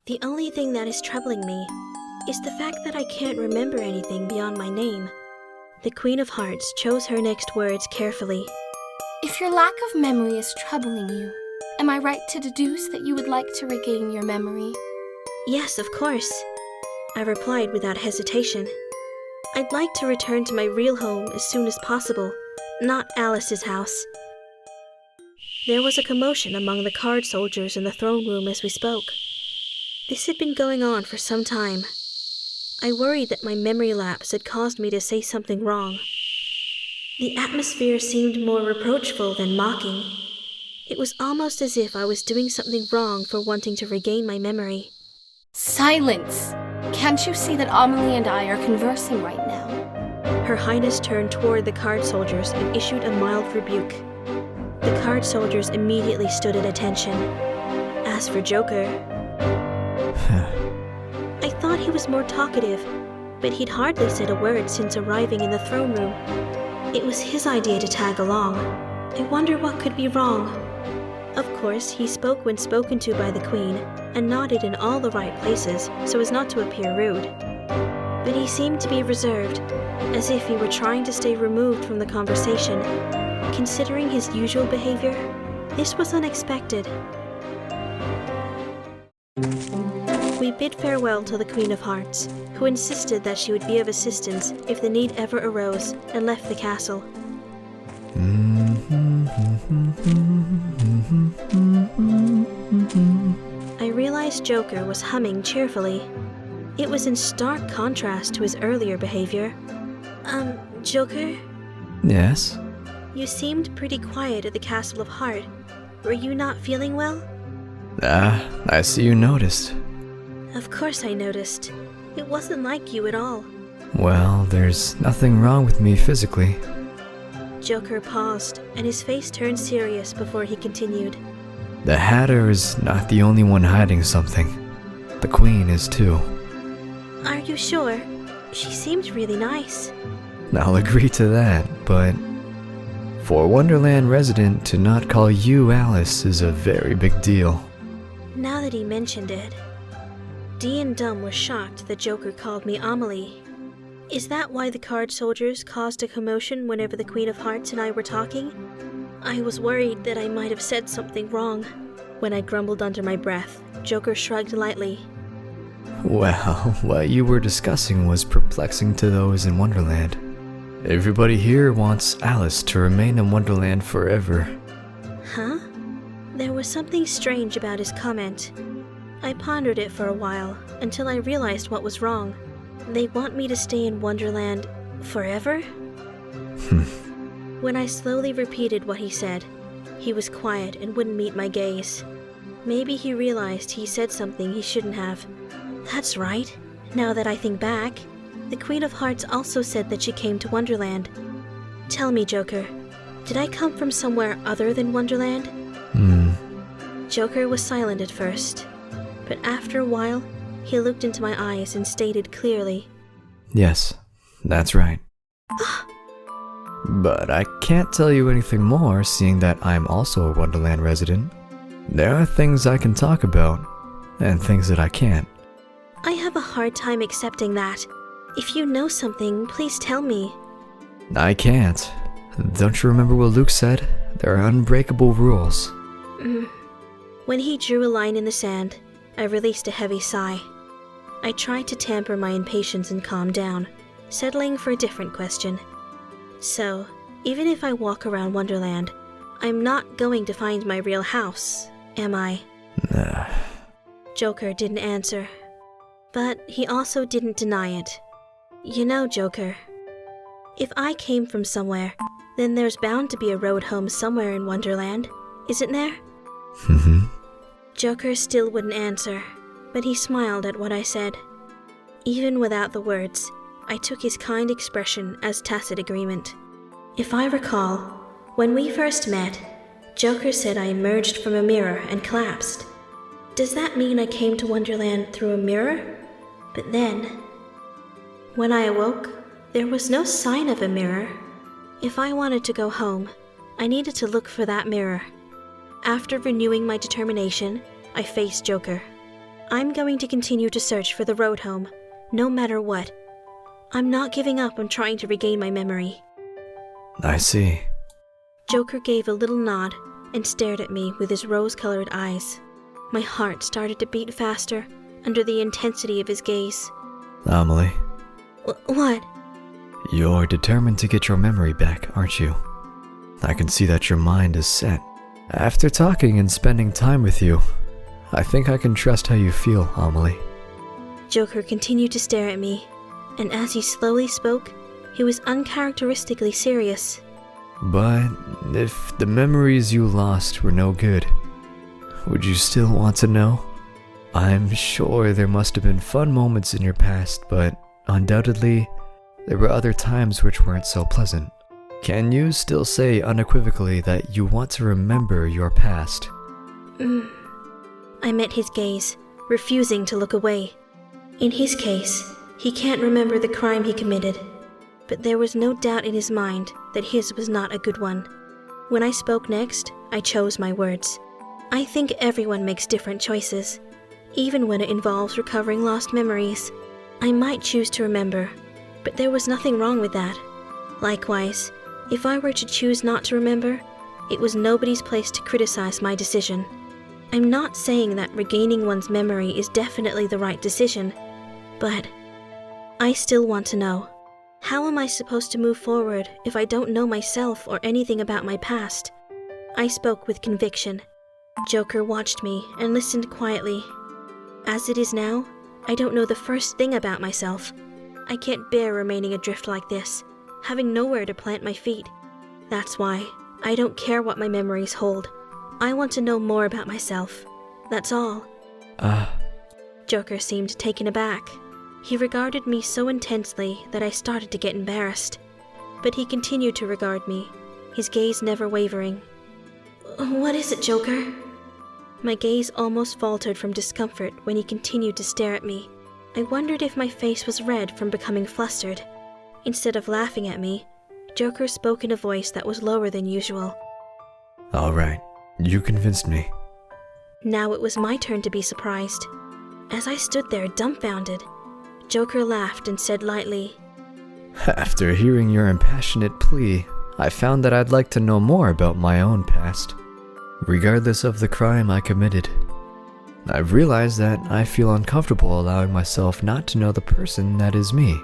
The only thing that is troubling me is the fact that I can't remember anything beyond my name. The Queen of Hearts chose her next words carefully. If your lack of memory is troubling you, am I right to deduce that you would like to regain your memory? Yes, of course, I replied without hesitation. I'd like to return to my real home as soon as possible, not Alice's house. There was a commotion among the card soldiers in the throne room as we spoke. This had been going on for some time. I worried that my memory lapse had caused me to say something wrong. The atmosphere seemed more reproachful than mocking. It was almost as if I was doing something wrong for wanting to regain my memory. Silence! Can't you see that Amelie and I are conversing right now? Her Highness turned toward the card soldiers and issued a mild rebuke. The card soldiers immediately stood at attention. As for Joker, I thought he was more talkative, but he'd hardly said a word since arriving in the throne room. It was his idea to tag along. I wonder what could be wrong. Of course, he spoke when spoken to by the Queen, and nodded in all the right places so as not to appear rude. But he seemed to be reserved, as if he were trying to stay removed from the conversation. Considering his usual behavior, this was unexpected. We bid farewell to the Queen of Hearts, who insisted that she would be of assistance if the need ever arose, and left the castle. I realized Joker was humming cheerfully. It was in stark contrast to his earlier behavior. Joker? Yes? You seemed pretty quiet at the Castle of Heart. Were you not feeling well? I see you noticed. Of course I noticed. It wasn't like you at all. Well, there's nothing wrong with me physically. Joker paused, and his face turned serious before he continued. The Hatter is not the only one hiding something. The Queen is too. Are you sure? She seemed really nice. I'll agree to that, but for a Wonderland resident to not call you Alice is a very big deal. Now that he mentioned it, Dee and Dum were shocked that Joker called me Amelie. Is that why the card soldiers caused a commotion whenever the Queen of Hearts and I were talking? I was worried that I might have said something wrong. When I grumbled under my breath, Joker shrugged lightly. Well, what you were discussing was perplexing to those in Wonderland. Everybody here wants Alice to remain in Wonderland forever. Huh? There was something strange about his comment. I pondered it for a while, until I realized what was wrong. They want me to stay in Wonderland forever? When I slowly repeated what he said, he was quiet and wouldn't meet my gaze. Maybe he realized he said something he shouldn't have. That's right. Now that I think back, the Queen of Hearts also said that she came to Wonderland. Tell me, Joker, did I come from somewhere other than Wonderland? Joker was silent at first, but after a while, he looked into my eyes and stated clearly, Yes, that's right. But I can't tell you anything more, seeing that I'm also a Wonderland resident. There are things I can talk about, and things that I can't. I have a hard time accepting that. If you know something, please tell me. I can't. Don't you remember what Luke said? There are unbreakable rules. When he drew a line in the sand, I released a heavy sigh. I tried to tamper my impatience and calm down, settling for a different question. So, even if I walk around Wonderland, I'm not going to find my real house, am I? Joker didn't answer, but he also didn't deny it. You know, Joker, if I came from somewhere, then there's bound to be a road home somewhere in Wonderland, isn't there? Joker still wouldn't answer, but he smiled at what I said. Even without the words, I took his kind expression as tacit agreement. If I recall, when we first met, Joker said I emerged from a mirror and collapsed. Does that mean I came to Wonderland through a mirror? But then, when I awoke, there was no sign of a mirror. If I wanted to go home, I needed to look for that mirror. After renewing my determination, I faced Joker. I'm going to continue to search for the road home, no matter what. I'm not giving up on trying to regain my memory. I see. Joker gave a little nod and stared at me with his rose-colored eyes. My heart started to beat faster under the intensity of his gaze. Amelie, What? you're determined to get your memory back, aren't you? I can see that your mind is set. After talking and spending time with you, I think I can trust how you feel, Amelie. Joker continued to stare at me, and as he slowly spoke, he was uncharacteristically serious. But if the memories you lost were no good, would you still want to know? I'm sure there must have been fun moments in your past, but undoubtedly, there were other times which weren't so pleasant. Can you still say unequivocally that you want to remember your past? I met his gaze, refusing to look away. In his case, he can't remember the crime he committed, but there was no doubt in his mind that his was not a good one. When I spoke next, I chose my words. I think everyone makes different choices, even when it involves recovering lost memories. I might choose to remember, but there was nothing wrong with that. Likewise, if I were to choose not to remember, it was nobody's place to criticize my decision. I'm not saying that regaining one's memory is definitely the right decision, but I still want to know. How am I supposed to move forward if I don't know myself or anything about my past? I spoke with conviction. Joker watched me and listened quietly. As it is now, I don't know the first thing about myself. I can't bear remaining adrift like this, having nowhere to plant my feet. That's why I don't care what my memories hold. I want to know more about myself. That's all. Joker seemed taken aback. He regarded me so intensely that I started to get embarrassed. But he continued to regard me, his gaze never wavering. What is it, Joker? My gaze almost faltered from discomfort when he continued to stare at me. I wondered if my face was red from becoming flustered. Instead of laughing at me, Joker spoke in a voice that was lower than usual. All right, you convinced me. Now it was my turn to be surprised. As I stood there dumbfounded, Joker laughed and said lightly, After hearing your impassionate plea, I found that I'd like to know more about my own past, regardless of the crime I committed. I've realized that I feel uncomfortable allowing myself not to know the person that is me.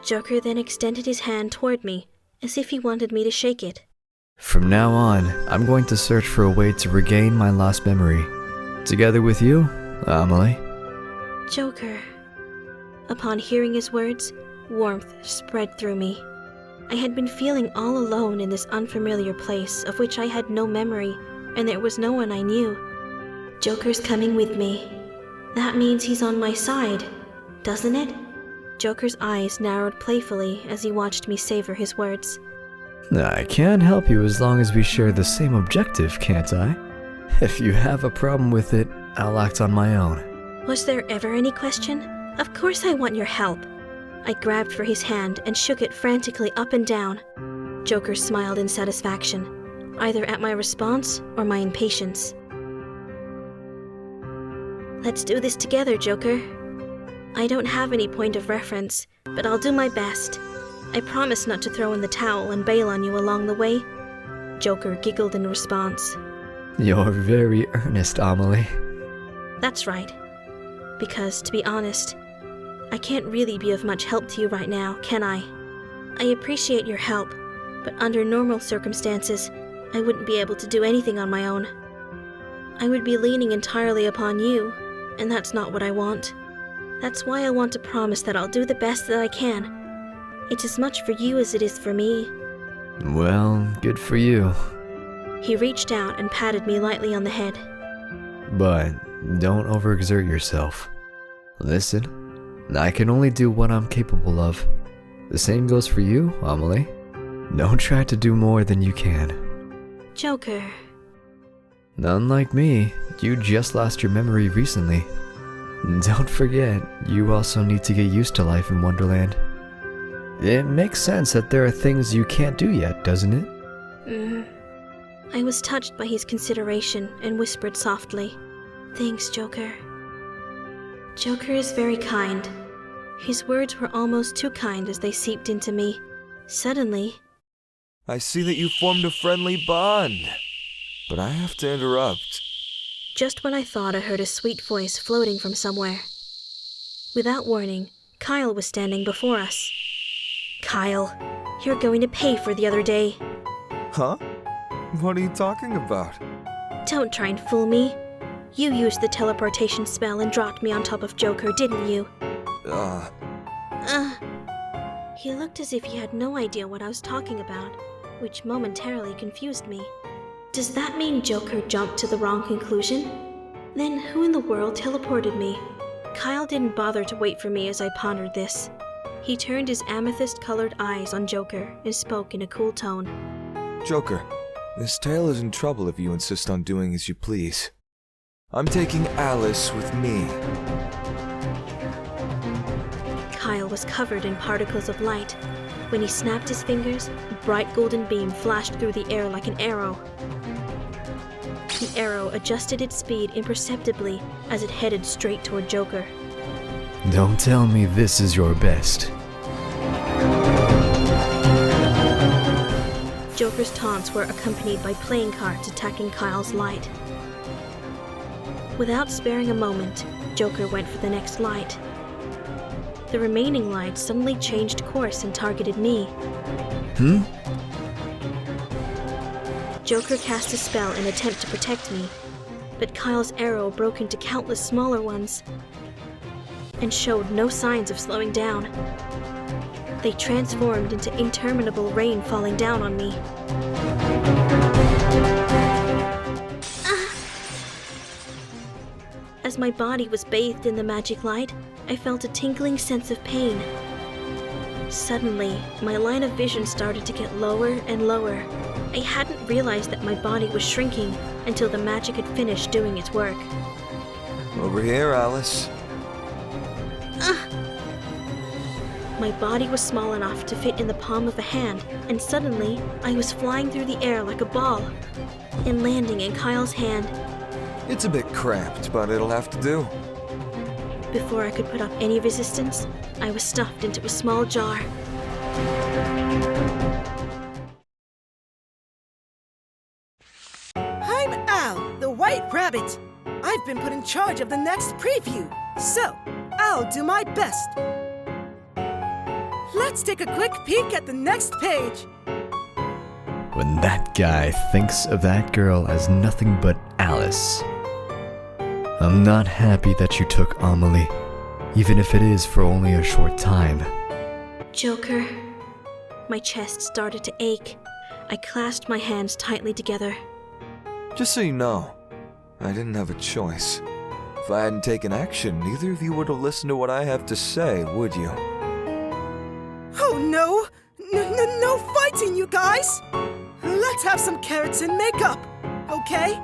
Joker then extended his hand toward me, as if he wanted me to shake it. From now on, I'm going to search for a way to regain my lost memory. Together with you, Amelie. Joker. Upon hearing his words, warmth spread through me. I had been feeling all alone in this unfamiliar place of which I had no memory, and there was no one I knew. Joker's coming with me. That means he's on my side, doesn't it? Joker's eyes narrowed playfully as he watched me savor his words. I can help you as long as we share the same objective, can't I? If you have a problem with it, I'll act on my own. Was there ever any question? Of course I want your help. I grabbed for his hand and shook it frantically up and down. Joker smiled in satisfaction, either at my response or my impatience. Let's do this together, Joker. I don't have any point of reference, but I'll do my best. I promise not to throw in the towel and bail on you along the way. Joker giggled in response. You're very earnest, Amelie. That's right. Because, to be honest, I can't really be of much help to you right now, can I? I appreciate your help, but under normal circumstances, I wouldn't be able to do anything on my own. I would be leaning entirely upon you, and that's not what I want. That's why I want to promise that I'll do the best that I can. It's as much for you as it is for me. Well, good for you. He reached out and patted me lightly on the head. But don't overexert yourself. Listen, I can only do what I'm capable of. The same goes for you, Amelie. Don't try to do more than you can. Joker. Unlike me, you just lost your memory recently. Don't forget, you also need to get used to life in Wonderland. It makes sense that there are things you can't do yet, doesn't it? I was touched by his consideration and whispered softly, Thanks, Joker. Joker is very kind. His words were almost too kind as they seeped into me. Suddenly, I see that you formed a friendly bond. But I have to interrupt. just when I thought I heard a sweet voice floating from somewhere. Without warning, Kyle was standing before us. Kyle, you're going to pay for the other day. Huh? What are you talking about? Don't try and fool me. You used the teleportation spell and dropped me on top of Joker, didn't you? He looked as if he had no idea what I was talking about, which momentarily confused me. Does that mean Joker jumped to the wrong conclusion? Then who in the world teleported me? Kyle didn't bother to wait for me as I pondered this. He turned his amethyst-colored eyes on Joker and spoke in a cool tone. Joker, this tale is in trouble if you insist on doing as you please. I'm taking Alice with me. Kyle was covered in particles of light. When he snapped his fingers, a bright golden beam flashed through the air like an arrow. The arrow adjusted its speed imperceptibly as it headed straight toward Joker. Don't tell me this is your best. Joker's taunts were accompanied by playing cards attacking Kyle's light. Without sparing a moment, Joker went for the next light. The remaining light suddenly changed course and targeted me. Joker cast a spell in an attempt to protect me, but Kyle's arrow broke into countless smaller ones and showed no signs of slowing down. They transformed into interminable rain falling down on me. As my body was bathed in the magic light, I felt a tingling sense of pain. Suddenly, my line of vision started to get lower and lower. I hadn't realized that my body was shrinking until the magic had finished doing its work. Over here, Alice. My body was small enough to fit in the palm of a hand, and suddenly, I was flying through the air like a ball and landing in Kyle's hand. It's a bit cramped, but it'll have to do. Before I could put up any resistance, I was stuffed into a small jar. I'm Al, the White Rabbit. I've been put in charge of the next preview, so I'll do my best. Let's take a quick peek at the next page. When that guy thinks of that girl as nothing but Alice. I'm not happy that you took Amelie, even if it is for only a short time. Joker. My chest started to ache. I clasped my hands tightly together. Just so you know, I didn't have a choice. If I hadn't taken action, neither of you would have listened to what I have to say, would you? Oh no! No fighting, you guys! Let's have some carrots and makeup, okay?